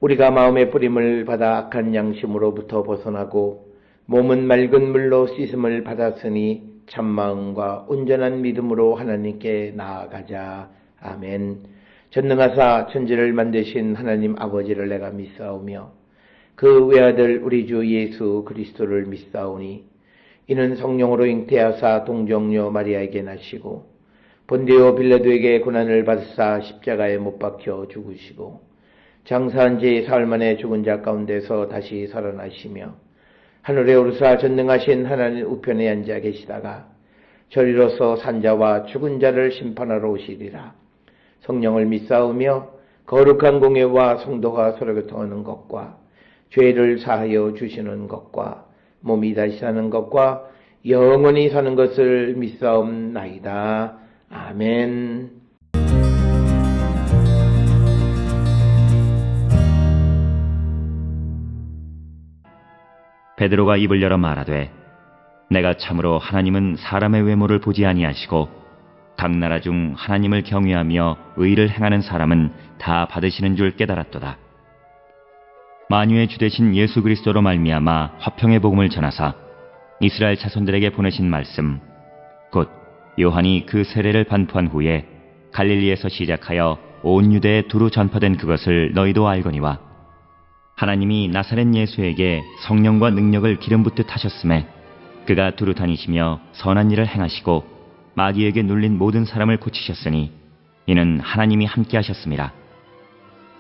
우리가 마음의 뿌림을 받아 악한 양심으로부터 벗어나고 몸은 맑은 물로 씻음을 받았으니 참마음과 온전한 믿음으로 하나님께 나아가자. 아멘. 전능하사 천지를 만드신 하나님 아버지를 내가 믿사오며 그 외아들 우리 주 예수 그리스도를 믿사오니 이는 성령으로 잉태하사 동정녀 마리아에게 나시고 본디오 빌라도에게 고난을 받으사 십자가에 못 박혀 죽으시고 장사한 지 사흘 만에 죽은 자 가운데서 다시 살아나시며 하늘에 오르사 전능하신 하나님 우편에 앉아 계시다가 저리로서 산자와 죽은 자를 심판하러 오시리라. 성령을 믿사오며 거룩한 공예와 성도가 서로 교통하는 것과 죄를 사하여 주시는 것과 몸이 다시 사는 것과 영원히 사는 것을 믿사옵나이다. 아멘. 베드로가 입을 열어 말하되 내가 참으로 하나님은 사람의 외모를 보지 아니하시고 각 나라 중 하나님을 경외하며 의를 행하는 사람은 다 받으시는 줄 깨달았도다. 만유의 주 되신 예수 그리스도로 말미암아 화평의 복음을 전하사 이스라엘 자손들에게 보내신 말씀 곧 요한이 그 세례를 반포한 후에 갈릴리에서 시작하여 온 유대에 두루 전파된 그것을 너희도 알거니와 하나님이 나사렛 예수에게 성령과 능력을 기름 붓듯 하셨음에 그가 두루 다니시며 선한 일을 행하시고 마귀에게 눌린 모든 사람을 고치셨으니 이는 하나님이 함께 하셨습니다.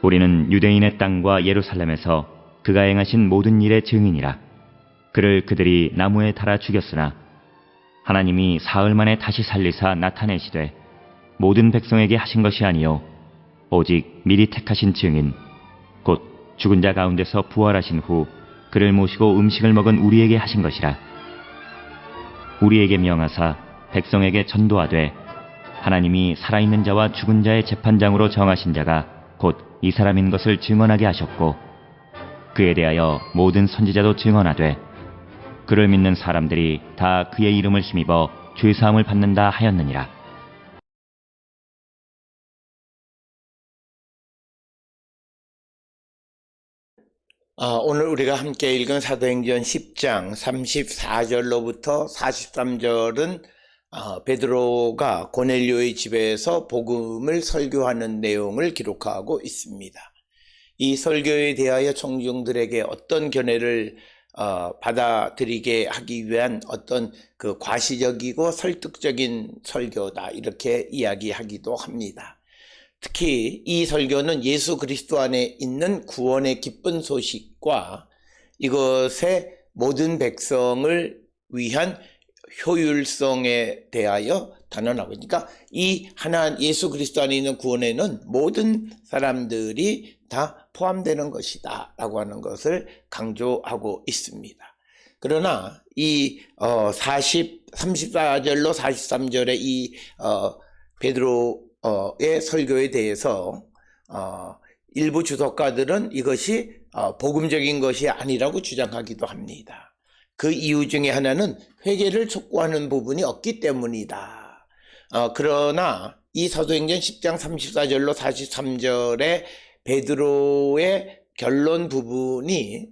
우리는 유대인의 땅과 예루살렘에서 그가 행하신 모든 일의 증인이라. 그를 그들이 나무에 달아 죽였으나 하나님이 사흘 만에 다시 살리사 나타내시되 모든 백성에게 하신 것이 아니요 오직 미리 택하신 증인 곧 죽은 자 가운데서 부활하신 후 그를 모시고 음식을 먹은 우리에게 하신 것이라. 우리에게 명하사 백성에게 전도하되 하나님이 살아있는 자와 죽은 자의 재판장으로 정하신 자가 곧 이 사람인 것을 증언하게 하셨고 그에 대하여 모든 선지자도 증언하되 그를 믿는 사람들이 다 그의 이름을 힘입어 죄사함을 받는다 하였느니라. 오늘 우리가 함께 읽은 사도행전 10장 34절로부터 43절은 베드로가 고넬료의 집에서 복음을 설교하는 내용을 기록하고 있습니다. 이 설교에 대하여 청중들에게 어떤 견해를 받아들이게 하기 위한 어떤 그 과시적이고 설득적인 설교다 이렇게 이야기하기도 합니다. 특히 이 설교는 예수 그리스도 안에 있는 구원의 기쁜 소식과 이것의 모든 백성을 위한 효율성에 대하여 단언하고, 그러니까 이 하나 예수 그리스도 안에 있는 구원에는 모든 사람들이 다 포함되는 것이다 라고 하는 것을 강조하고 있습니다. 그러나 이 34절로 43절의 이 베드로의 설교에 대해서 일부 주석가들은 이것이 복음적인 것이 아니라고 주장하기도 합니다. 그 이유 중에 하나는 회개를 촉구하는 부분이 없기 때문이다. 그러나 이 사도행전 10장 34절로 43절의 베드로의 결론 부분이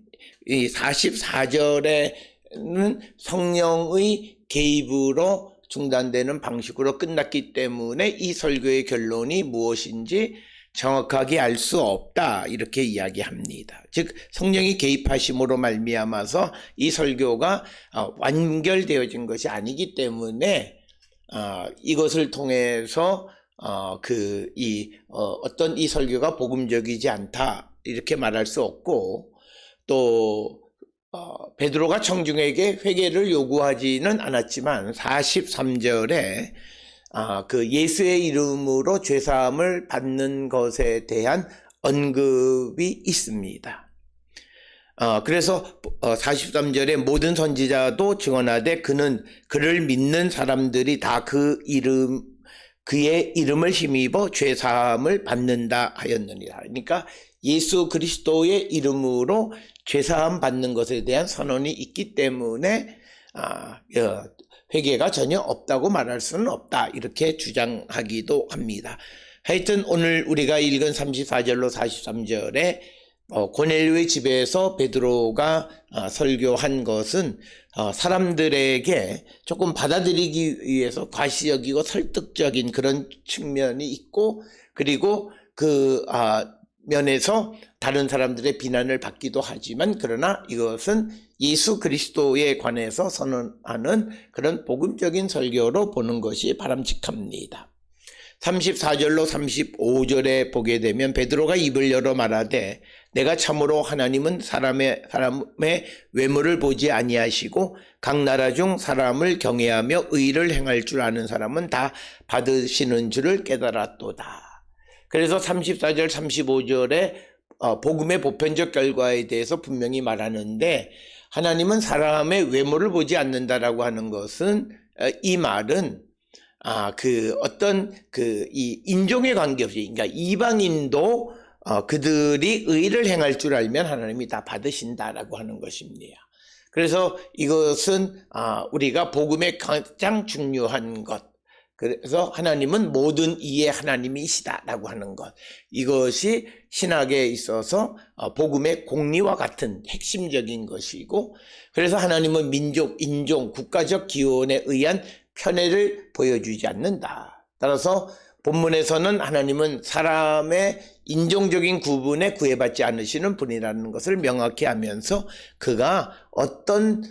이 44절에는 성령의 개입으로 중단되는 방식으로 끝났기 때문에 이 설교의 결론이 무엇인지 정확하게 알 수 없다 이렇게 이야기합니다. 즉 성령이 개입하심으로 말미암아서 이 설교가 완결되어진 것이 아니기 때문에 이것을 통해서 어떤 이 설교가 복음적이지 않다 이렇게 말할 수 없고, 또 베드로가 청중에게 회개를 요구하지는 않았지만 43절에 그 예수의 이름으로 죄사함을 받는 것에 대한 언급이 있습니다. 그래서 43절에 모든 선지자도 증언하되 그를 믿는 사람들이 다 그의 이름을 힘입어 죄사함을 받는다 하였느니라. 그러니까 예수 그리스도의 이름으로 죄사함 받는 것에 대한 선언이 있기 때문에 회개가 전혀 없다고 말할 수는 없다 이렇게 주장하기도 합니다. 하여튼 오늘 우리가 읽은 34절로 43절에 고넬료의 집에서 베드로가 설교한 것은 사람들에게 조금 받아들이기 위해서 과시적이고 설득적인 그런 측면이 있고, 그리고 그 면에서 다른 사람들의 비난을 받기도 하지만, 그러나 이것은 예수 그리스도에 관해서 선언하는 그런 복음적인 설교로 보는 것이 바람직합니다. 34절로 35절에 보게 되면 베드로가 입을 열어 말하되 내가 참으로 하나님은 사람의 외모를 보지 아니하시고 각 나라 중 사람을 경외하며 의를 행할 줄 아는 사람은 다 받으시는 줄을 깨달았도다. 그래서 34절 35절에 복음의 보편적 결과에 대해서 분명히 말하는데, 하나님은 사람의 외모를 보지 않는다라고 하는 것은, 이 말은 이 인종의 관계없이, 그러니까 이방인도 그들이 의를 행할 줄 알면 하나님이 다 받으신다라고 하는 것입니다. 그래서 이것은 우리가 복음의 가장 중요한 것, 그래서 하나님은 모든 이의 하나님이시다라고 하는 것, 이것이 신학에 있어서 복음의 공리와 같은 핵심적인 것이고, 그래서 하나님은 민족, 인종, 국가적 기원에 의한 편애를 보여주지 않는다. 따라서 본문에서는 하나님은 사람의 인종적인 구분에 구애받지 않으시는 분이라는 것을 명확히 하면서, 그가 어떤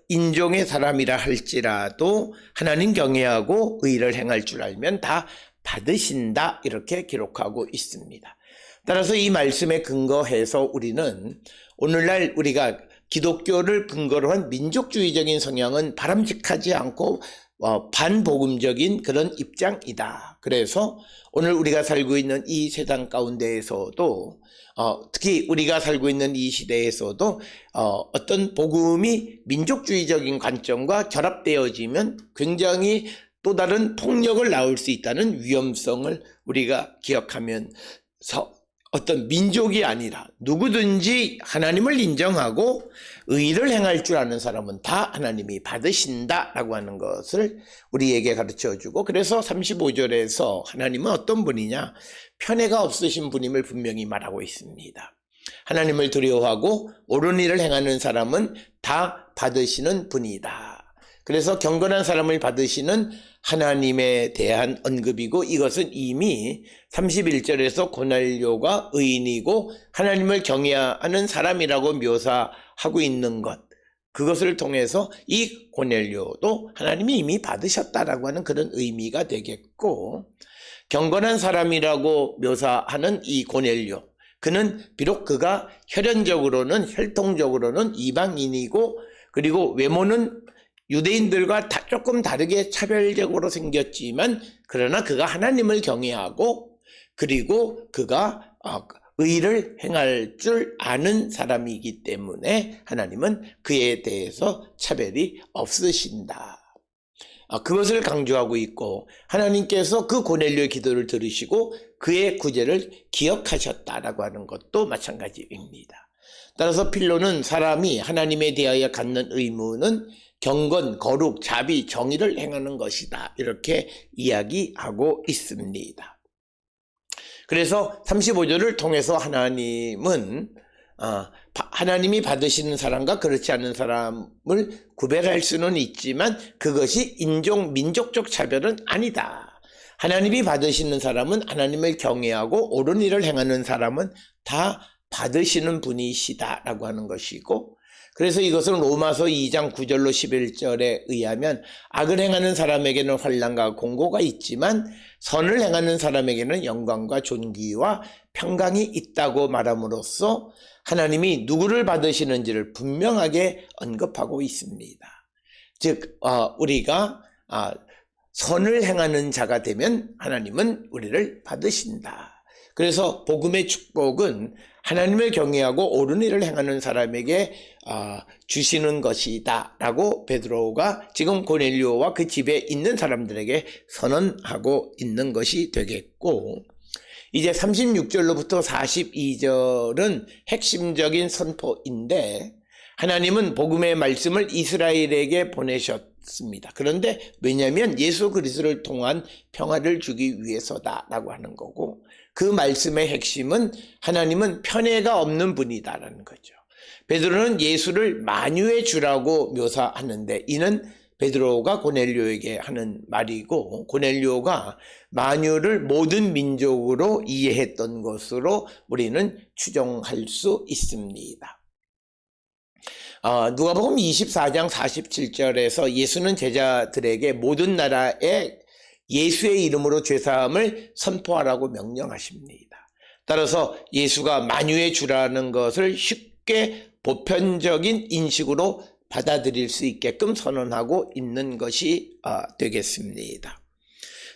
인종의 사람이라 할지라도 하나님 경외하고 의를 행할 줄 알면 다 받으신다, 이렇게 기록하고 있습니다. 따라서 이 말씀에 근거해서 우리는 오늘날 우리가 기독교를 근거로 한 민족주의적인 성향은 바람직하지 않고 반복음적인 그런 입장이다. 그래서 오늘 우리가 살고 있는 이 세상 가운데에서도 특히 우리가 살고 있는 이 시대에서도 어떤 복음이 민족주의적인 관점과 결합되어지면 굉장히 또 다른 폭력을 낳을 수 있다는 위험성을 우리가 기억하면서, 어떤 민족이 아니라 누구든지 하나님을 인정하고 의를 행할 줄 아는 사람은 다 하나님이 받으신다라고 하는 것을 우리에게 가르쳐주고, 그래서 35절에서 하나님은 어떤 분이냐, 편애가 없으신 분임을 분명히 말하고 있습니다. 하나님을 두려워하고 옳은 일을 행하는 사람은 다 받으시는 분이다. 그래서 경건한 사람을 받으시는 하나님에 대한 언급이고, 이것은 이미 31절에서 고넬료가 의인이고 하나님을 경외하는 사람이라고 묘사하고 있는 것, 그것을 통해서 이 고넬료도 하나님이 이미 받으셨다라고 하는 그런 의미가 되겠고, 경건한 사람이라고 묘사하는 이 고넬료, 그는 비록 그가 혈통적으로는 이방인이고, 그리고 외모는 유대인들과 조금 다르게 차별적으로 생겼지만, 그러나 그가 하나님을 경외하고 그리고 그가 의를 행할 줄 아는 사람이기 때문에 하나님은 그에 대해서 차별이 없으신다. 그것을 강조하고 있고, 하나님께서 그 고넬료의 기도를 들으시고 그의 구제를 기억하셨다라고 하는 것도 마찬가지입니다. 따라서 필로는 사람이 하나님에 대하여 갖는 의무는 경건, 거룩, 자비, 정의를 행하는 것이다, 이렇게 이야기하고 있습니다. 그래서 35절을 통해서 하나님은 하나님이 받으시는 사람과 그렇지 않은 사람을 구별할 수는 있지만 그것이 인종, 민족적 차별은 아니다. 하나님이 받으시는 사람은 하나님을 경외하고 옳은 일을 행하는 사람은 다 받으시는 분이시다라고 하는 것이고, 그래서 이것은 로마서 2장 9절로 11절에 의하면 악을 행하는 사람에게는 환난과 공고가 있지만 선을 행하는 사람에게는 영광과 존귀와 평강이 있다고 말함으로써 하나님이 누구를 받으시는지를 분명하게 언급하고 있습니다. 즉 우리가 선을 행하는 자가 되면 하나님은 우리를 받으신다. 그래서 복음의 축복은 하나님을 경외하고 옳은 일을 행하는 사람에게 주시는 것이다 라고 베드로가 지금 고넬료와 그 집에 있는 사람들에게 선언하고 있는 것이 되겠고, 이제 36절로부터 42절은 핵심적인 선포인데, 하나님은 복음의 말씀을 이스라엘에게 보내셨습니다. 그런데 왜냐하면 예수 그리스도를 통한 평화를 주기 위해서다라고 하는 거고, 그 말씀의 핵심은 하나님은 편애가 없는 분이다라는 거죠. 베드로는 예수를 만유의 주라고 묘사하는데 이는 베드로가 고넬료에게 하는 말이고 고넬료가 만유를 모든 민족으로 이해했던 것으로 우리는 추정할 수 있습니다. 누가복음 24장 47절에서 예수는 제자들에게 모든 나라에 예수의 이름으로 죄사함을 선포하라고 명령하십니다. 따라서 예수가 만유의 주라는 것을 쉽게 보편적인 인식으로 받아들일 수 있게끔 선언하고 있는 것이 되겠습니다.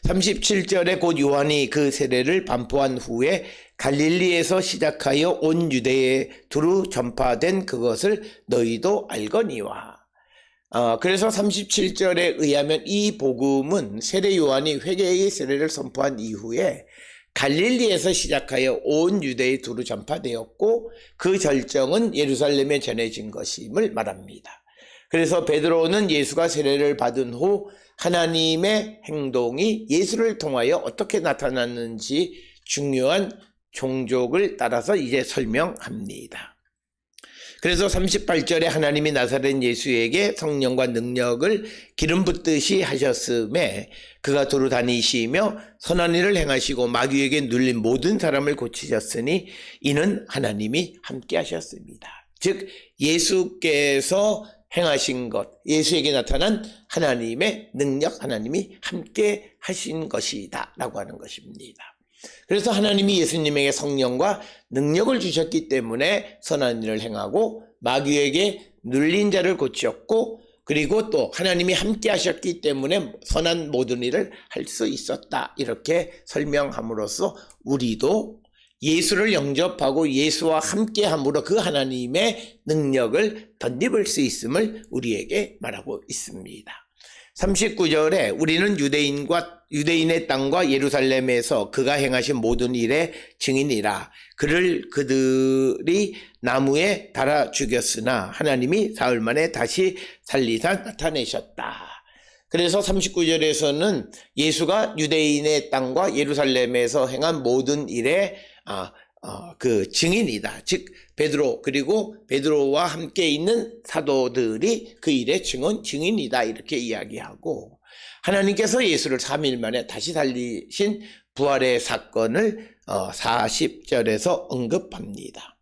37절에 곧 요한이 그 세례를 반포한 후에 갈릴리에서 시작하여 온 유대에 두루 전파된 그것을 너희도 알거니와. 그래서 37절에 의하면 이 복음은 세례 요한이 회개의 세례를 선포한 이후에 갈릴리에서 시작하여 온 유대에 두루 전파되었고 그 절정은 예루살렘에 전해진 것임을 말합니다. 그래서 베드로는 예수가 세례를 받은 후 하나님의 행동이 예수를 통하여 어떻게 나타났는지 중요한 종족을 따라서 이제 설명합니다. 그래서 38절에 하나님이 나사렛 예수에게 성령과 능력을 기름 붓듯이 하셨음에 그가 두루 다니시며 선한 일을 행하시고 마귀에게 눌린 모든 사람을 고치셨으니 이는 하나님이 함께 하셨습니다. 즉 예수께서 행하신 것, 예수에게 나타난 하나님의 능력, 하나님이 함께 하신 것이다 라고 하는 것입니다. 그래서 하나님이 예수님에게 성령과 능력을 주셨기 때문에 선한 일을 행하고 마귀에게 눌린 자를 고치셨고 그리고 또 하나님이 함께 하셨기 때문에 선한 모든 일을 할 수 있었다. 이렇게 설명함으로써 우리도 예수를 영접하고 예수와 함께 함으로 그 하나님의 능력을 덧입을 수 있음을 우리에게 말하고 있습니다. 39절에 우리는 유대인의 땅과 예루살렘에서 그가 행하신 모든 일의 증인이라. 그들이 나무에 달아 죽였으나 하나님이 사흘 만에 다시 살리사 나타내셨다. 그래서 39절에서는 예수가 유대인의 땅과 예루살렘에서 행한 모든 일의 그 증인이다. 즉 베드로 그리고 베드로와 함께 있는 사도들이 그 일의 증인이다. 이렇게 이야기하고 하나님께서 예수를 3일 만에 다시 살리신 부활의 사건을 40절에서 언급합니다.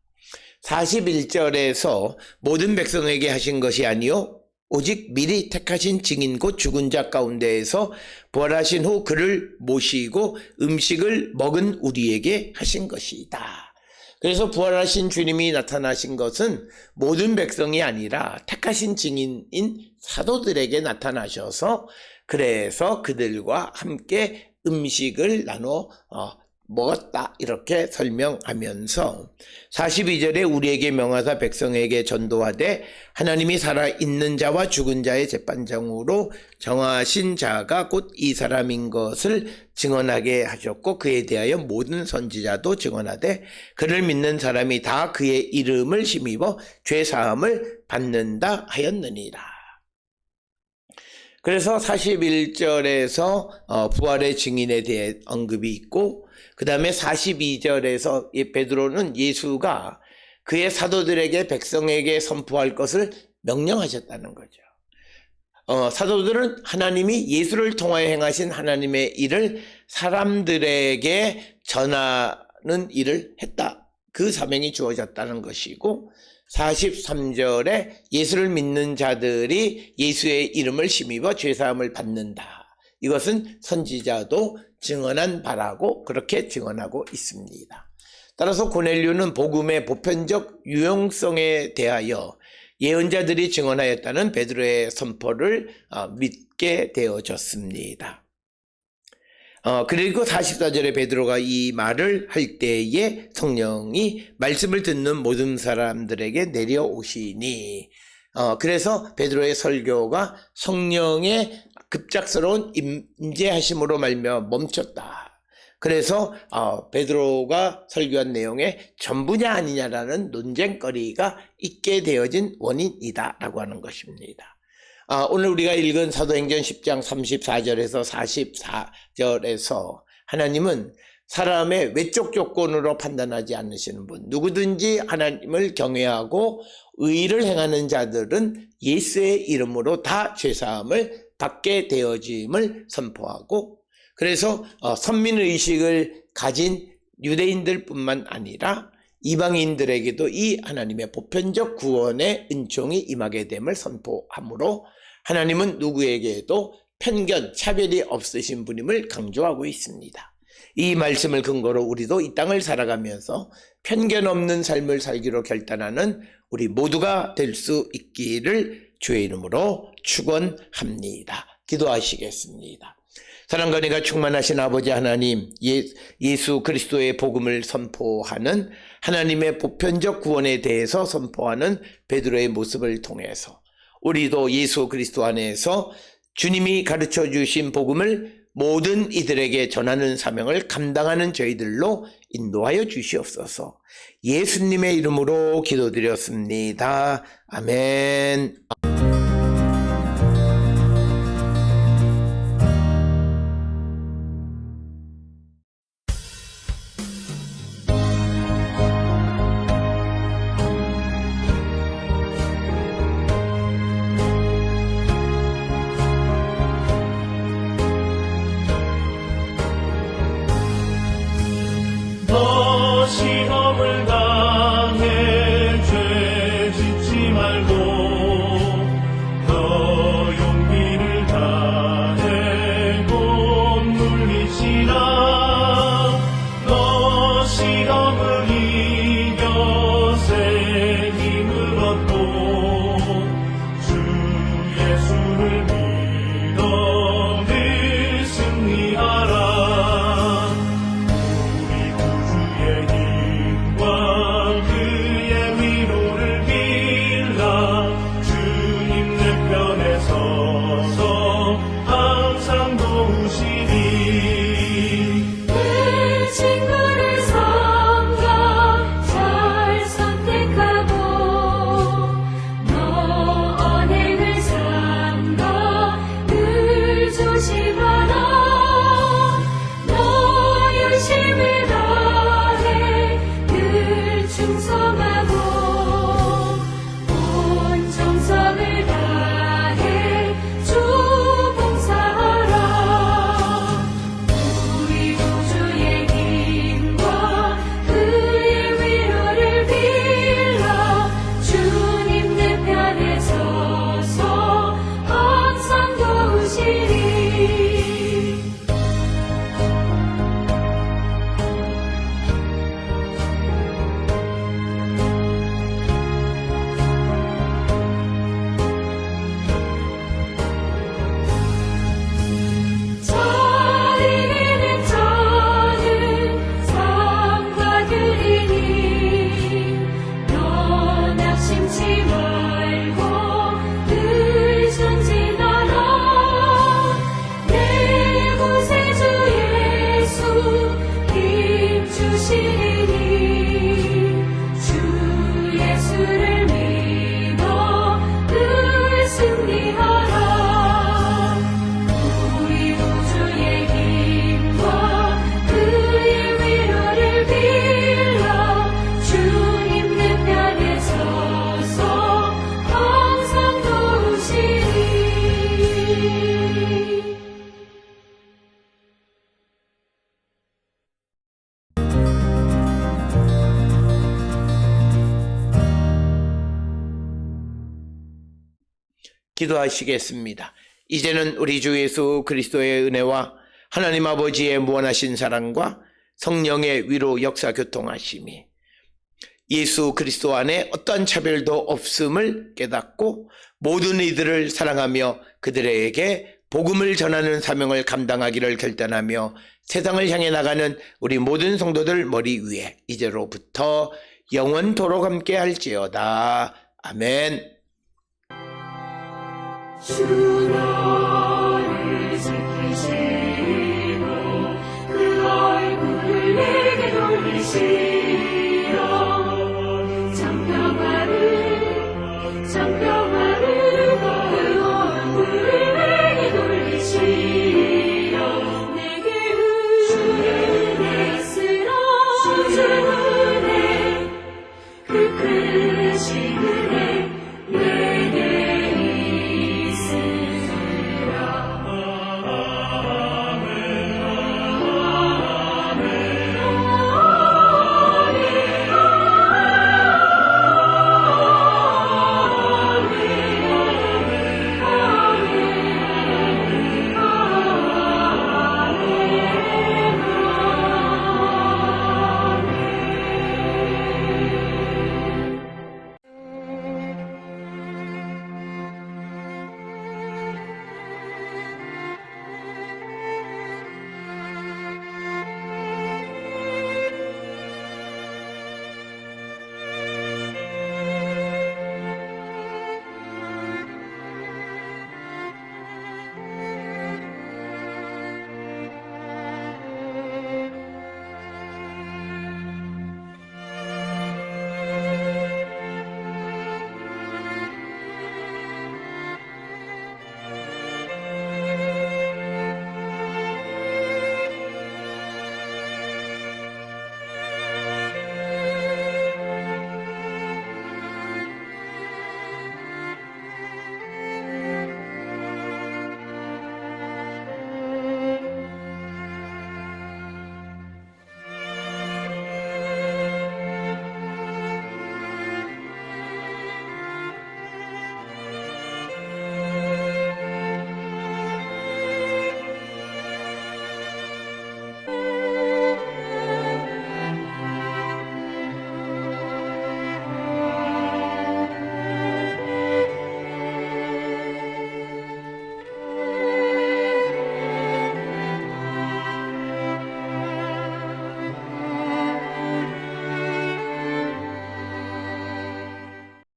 41절에서 모든 백성에게 하신 것이 아니요 오직 미리 택하신 증인 곧 죽은 자 가운데에서 부활하신 후 그를 모시고 음식을 먹은 우리에게 하신 것이다. 그래서 부활하신 주님이 나타나신 것은 모든 백성이 아니라 택하신 증인인 사도들에게 나타나셔서 그래서 그들과 함께 음식을 나눠 먹었다 이렇게 설명하면서 42절에 우리에게 명하사 백성에게 전도하되 하나님이 살아있는 자와 죽은 자의 재판장으로 정하신 자가 곧 이 사람인 것을 증언하게 하셨고 그에 대하여 모든 선지자도 증언하되 그를 믿는 사람이 다 그의 이름을 힘입어 죄사함을 받는다 하였느니라. 그래서 41절에서 부활의 증인에 대해 언급이 있고 그 다음에 42절에서 베드로는 예수가 그의 사도들에게 백성에게 선포할 것을 명령하셨다는 거죠. 사도들은 하나님이 예수를 통하여 행하신 하나님의 일을 사람들에게 전하는 일을 했다. 그 사명이 주어졌다는 것이고 43절에 예수를 믿는 자들이 예수의 이름을 힘입어 죄사함을 받는다. 이것은 선지자도 증언한 바라고 그렇게 증언하고 있습니다. 따라서 고넬료는 복음의 보편적 유용성에 대하여 예언자들이 증언하였다는 베드로의 선포를 믿게 되어졌습니다. 그리고 44절에 베드로가 이 말을 할 때에 성령이 말씀을 듣는 모든 사람들에게 내려오시니 그래서 베드로의 설교가 성령의 급작스러운 임재하심으로 말미암아 멈췄다. 그래서 베드로가 설교한 내용에 전부냐 아니냐라는 논쟁거리가 있게 되어진 원인이다 라고 하는 것입니다. 오늘 우리가 읽은 사도행전 10장 34절에서 44절에서 하나님은 사람의 외적 조건으로 판단하지 않으시는 분, 누구든지 하나님을 경외하고 의를 행하는 자들은 예수의 이름으로 다 죄사함을 받게 되어짐을 선포하고, 그래서 선민의식을 가진 유대인들뿐만 아니라 이방인들에게도 이 하나님의 보편적 구원의 은총이 임하게 됨을 선포하므로 하나님은 누구에게도 편견, 차별이 없으신 분임을 강조하고 있습니다. 이 말씀을 근거로 우리도 이 땅을 살아가면서 편견 없는 삶을 살기로 결단하는 우리 모두가 될 수 있기를 주의 이름으로 축원합니다. 기도하시겠습니다. 사랑과 은혜가 충만하신 아버지 하나님, 예수 그리스도의 복음을 선포하는 하나님의 보편적 구원에 대해서 선포하는 베드로의 모습을 통해서 우리도 예수 그리스도 안에서 주님이 가르쳐 주신 복음을 모든 이들에게 전하는 사명을 감당하는 저희들로 인도하여 주시옵소서. 예수님의 이름으로 기도드렸습니다. 아멘. 시험을 당해 죄 짓지 말고 더 용기를 다해 곧 물리치라. 너 시험을 이겨 새 힘을 얻고 주 예수를 믿어 늘 승리하라. 기도하시겠습니다. 이제는 우리 주 예수 그리스도의 은혜와 하나님 아버지의 무한하신 사랑과 성령의 위로 역사 교통하심이 예수 그리스도 안에 어떠한 차별도 없음을 깨닫고 모든 이들을 사랑하며 그들에게 복음을 전하는 사명을 감당하기를 결단하며 세상을 향해 나가는 우리 모든 성도들 머리 위에 이제로부터 영원토록 함께 할지어다. 아멘. 주 너를 지키시고 그 얼굴을 내게 돌리시고